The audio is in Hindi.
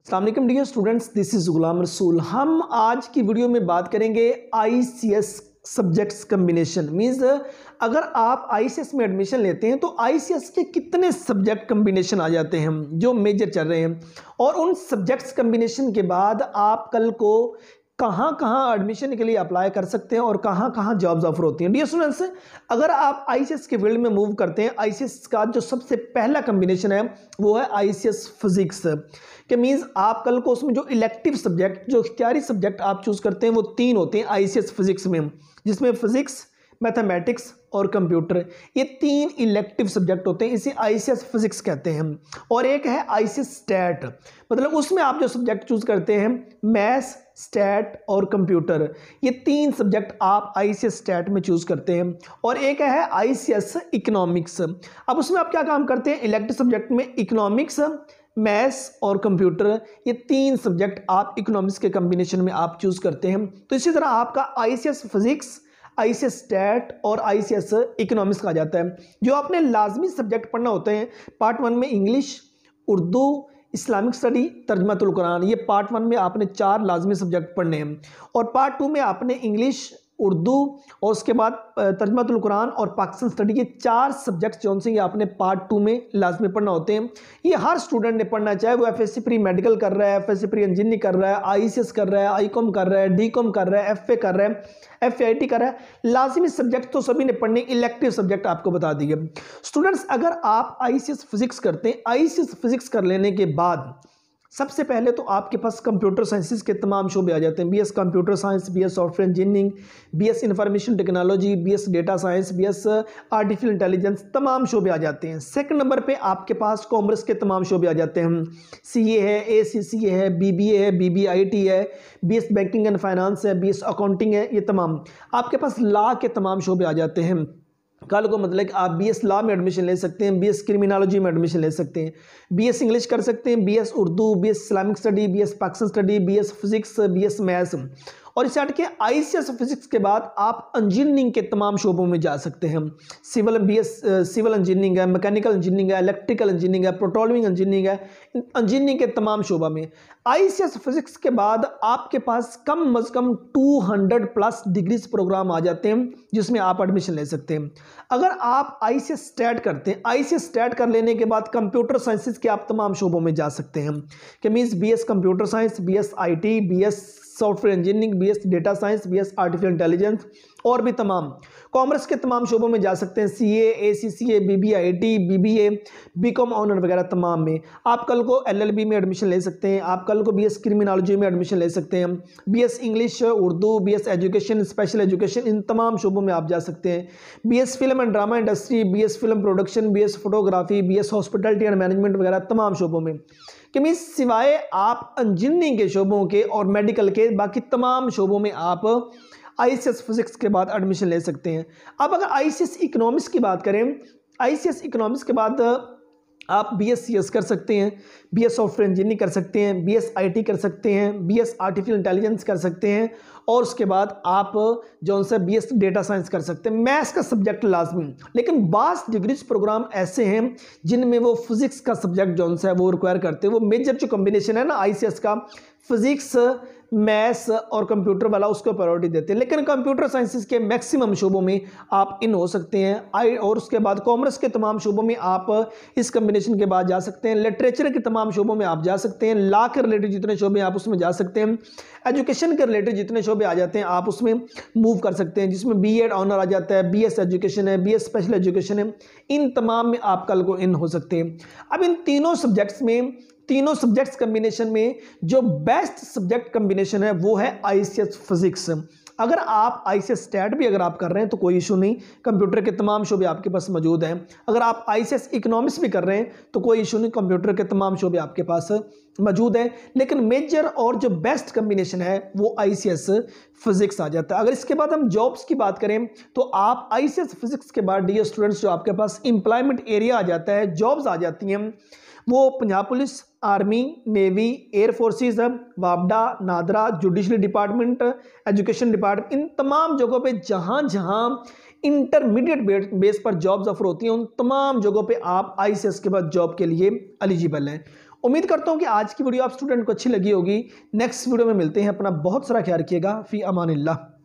अस्सलाम वालेकुम dear students, this is Ghulam Rasool. हम आज की वीडियो में बात करेंगे आईसीएस सब्जेक्ट्स कम्बिनेशन। मींस अगर आप आईसीएस में एडमिशन लेते हैं तो आईसीएस के कितने सब्जेक्ट कम्बिनेशन आ जाते हैं जो मेजर चल रहे हैं, और उन सब्जेक्ट्स कम्बिनेशन के बाद आप कल को कहाँ कहाँ एडमिशन के लिए अप्लाई कर सकते हैं और कहाँ कहाँ जॉब्स ऑफर होती हैं। डियर स्टूडेंट्स, अगर आप आईसीएस के फील्ड में मूव करते हैं, आईसीएस का जो सबसे पहला कम्बिनेशन है वो है आईसीएस फिजिक्स के। मीन्स आप कल को उसमें जो इलेक्टिव सब्जेक्ट, जो इख्तियारी सब्जेक्ट आप चूज करते हैं वो 3 होते हैं आईसीएस फिजिक्स में, जिसमें फिजिक्स, मैथमेटिक्स और कंप्यूटर, ये 3 इलेक्टिव सब्जेक्ट होते हैं। इसे आईसीएस फिजिक्स कहते हैं। और एक है आईसीएस स्टैट, मतलब उसमें आप जो सब्जेक्ट चूज करते हैं मैथ्स, स्टैट और कंप्यूटर, ये 3 सब्जेक्ट आप आईसीएस स्टैट में चूज करते हैं। और एक है आईसीएस इकोनॉमिक्स। अब उसमें आप क्या काम करते हैं, इलेक्टिव सब्जेक्ट में इकोनॉमिक्स, मैथ्स और कंप्यूटर, ये 3 सब्जेक्ट आप इकोनॉमिक्स के कॉम्बिनेशन में आप चूज करते हैं। तो इसी तरह आपका आईसीएस फिजिक्स, आईसीएस स्टैट और आईसीएस इकोनॉमिक्स कहा जाता है। जो आपने लाजमी सब्जेक्ट पढ़ना होते हैं, पार्ट 1 में इंग्लिश, उर्दू, इस्लामिक स्टडी, तर्जमातुल कुरान, ये पार्ट 1 में आपने 4 लाजमी सब्जेक्ट पढ़ने हैं। और पार्ट 2 में आपने इंग्लिश, उर्दू और उसके बाद तर्जमातुल कुरान और पाकिस्तान स्टडी, ये 4 सब्जेक्ट्स जो से ये आपने पार्ट 2 में लाजमी पढ़ना होते हैं। ये हर स्टूडेंट ने पढ़ना, चाहे वो एफएससी प्री मेडिकल कर रहा है, एफएससी प्री इंजीनियरिंग कर रहा है, आईसीएस कर रहा है, आईकॉम कर रहा है, डीकॉम कर रहा है, एफए कर रहा है, एफआईटी कर रहा है। लाजमी सब्जेक्ट तो सभी ने पढ़ने, इलेक्टिव सब्जेक्ट आपको बता दिए। स्टूडेंट्स, अगर आप आईसीएस फिजिक्स करते हैं, आईसीएस फिजिक्स कर लेने के बाद सबसे पहले तो आपके पास कंप्यूटर साइंसेस के तमाम शोबे आ जाते हैं। BS computer science, BS software engineering, BS information technology, BS data science, BS artificial intelligence, तमाम शोबे आ जाते हैं। सेकंड नंबर पे आपके पास कॉमर्स के तमाम शोबे आ जाते हैं। सीए है, एसीसीए है, बीबीए है, बीबीआईटी है, बीएस बैंकिंग एंड फाइनेंस है, बीएस अकाउंटिंग है, ये तमाम आपके पास लॉ के तमाम शोबे आ जाते हैं। कल को मतलब कि आप बीएस लॉ में एडमिशन ले सकते हैं, बीएस क्रिमिनोलॉजी में एडमिशन ले सकते हैं, बीएस इंग्लिश कर सकते हैं, BS Urdu, BS Islamic study, BS Pakistan study, BS physics, BS maths. और इसे हट के आईसीएस फिजिक्स के बाद आप इंजीनियरिंग के तमाम शोबों में जा सकते हैं। सिविल, बीएस सिविल इंजीनियरिंग है, मैकेनिकल इंजीनियरिंग है, इलेक्ट्रिकल इंजीनियरिंग है, पेट्रोलियम इंजीनियरिंग है, इंजीनियरिंग के तमाम शोबा में। आईसीएस फिजिक्स के बाद आपके पास कम अज कम 200+ डिग्रीज प्रोग्राम आ जाते हैं जिसमें आप एडमिशन ले सकते हैं। अगर आप आईसीएस स्टैट करते हैं, आईसीएस स्टैट कर लेने के बाद कंप्यूटर साइंसेस के आप तमाम शोबों में जा सकते हैं, कि means BS computer science, BS IT, BS software engineering, BS data science, BS artificial intelligence और भी तमाम कॉमर्स के तमाम शोबों में जा सकते हैं। CA, ACCA, BBIT, BBA, BCom honour वगैरह तमाम में। आप कल को एलएलबी में एडमिशन ले सकते हैं, आप कल को बीएस क्रिमिनोलॉजी में एडमिशन ले सकते हैं, BS English, Urdu, BS education, special education, इन तमाम शोबों में आप जा सकते हैं। BS film and drama industry, BS film production, BS photography, BS hospitality and management वगैरह तमाम शोबों में। कि मीन्स सिवाय आप इंजीनियरिंग के शोबों के और मेडिकल के, बाकी तमाम शोबों में आप आईसीएस फिजिक्स के बाद एडमिशन ले सकते हैं। अब अगर आईसीएस इकोनॉमिक्स की बात करें, आईसीएस इकोनॉमिक्स के बाद आप बीएससीएस कर सकते हैं, बीएस सॉफ्टवेयर इंजीनियरिंग कर सकते हैं, बीएस आईटी कर सकते हैं, बीएस आर्टिफिशियल इंटेलिजेंस कर सकते हैं, और उसके बाद आप जो सा बीएस डेटा साइंस कर सकते हैं। मैथ्स का सब्जेक्ट लाजमी, लेकिन 22 डिग्रीज प्रोग्राम ऐसे हैं जिनमें वो फिजिक्स का सब्जेक्ट जो सा है वो रिक्वायर करते हैं। वो मेजर जो कॉम्बिनेशन है ना आईसीएस का, फिजिक्स, मैथ्स और कंप्यूटर वाला, उसको प्रायोरिटी देते हैं। लेकिन कंप्यूटर साइंसेस के मैक्सिमम शोबों में आप इन हो सकते हैं। और उसके बाद कॉमर्स के तमाम शोबों में आप इस कॉम्बिनेशन के बाद जा सकते हैं। लिटरेचर के तमाम शोबों में आप जा सकते हैं। लॉ के रिलेटेड जितने शोबे आप उसमें जा सकते हैं। एजुकेशन के रिलेटेड जितने शोबे आ जाते हैं आप उसमें मूव कर सकते हैं, जिसमें बीएड ऑनर आ जाता है, बीएस एजुकेशन है, बीएस स्पेशल एजुकेशन है, इन तमाम में आप कल को इन हो सकते हैं। अब इन तीनों सब्जेक्ट्स में, तीनों सब्जेक्ट्स कॉम्बिनेशन में जो बेस्ट सब्जेक्ट कॉम्बिनेशन है वो है आईसीएस फिजिक्स। अगर आप आईसीएस स्टैट भी अगर आप कर रहे हैं तो कोई इशू नहीं, कंप्यूटर के तमाम शोबे आपके पास मौजूद हैं। अगर आप आईसीएस इकोनॉमिक्स भी कर रहे हैं तो कोई इशू नहीं, कंप्यूटर के तमाम शोबे आपके पास मौजूद हैं। लेकिन मेजर और जो बेस्ट कॉम्बिनेशन है वो आईसीएस फिजिक्स आ जाता है। अगर इसके बाद हम जॉब्स की बात करें तो आप आईसीएस फिजिक्स के बाद डियर स्टूडेंट्स जो आपके पास एम्प्लॉयमेंट एरिया आ जाता है, जॉब्स आ जाती हैं, वो Punjab police, army, navy, air forces, वापडा, NADRA, judiciary department, education department, इन तमाम जगहों पे जहां जहां इंटरमीडिएट बेस पर जॉब्स ऑफर होती हैं उन तमाम जगहों पे आप आईसीएस के बाद जॉब के लिए एलिजिबल हैं। उम्मीद करता हूं कि आज की वीडियो आप स्टूडेंट को अच्छी लगी होगी। नेक्स्ट वीडियो में मिलते हैं। अपना बहुत सारा ख्याल रखिएगा। फी अमानिल्लाह।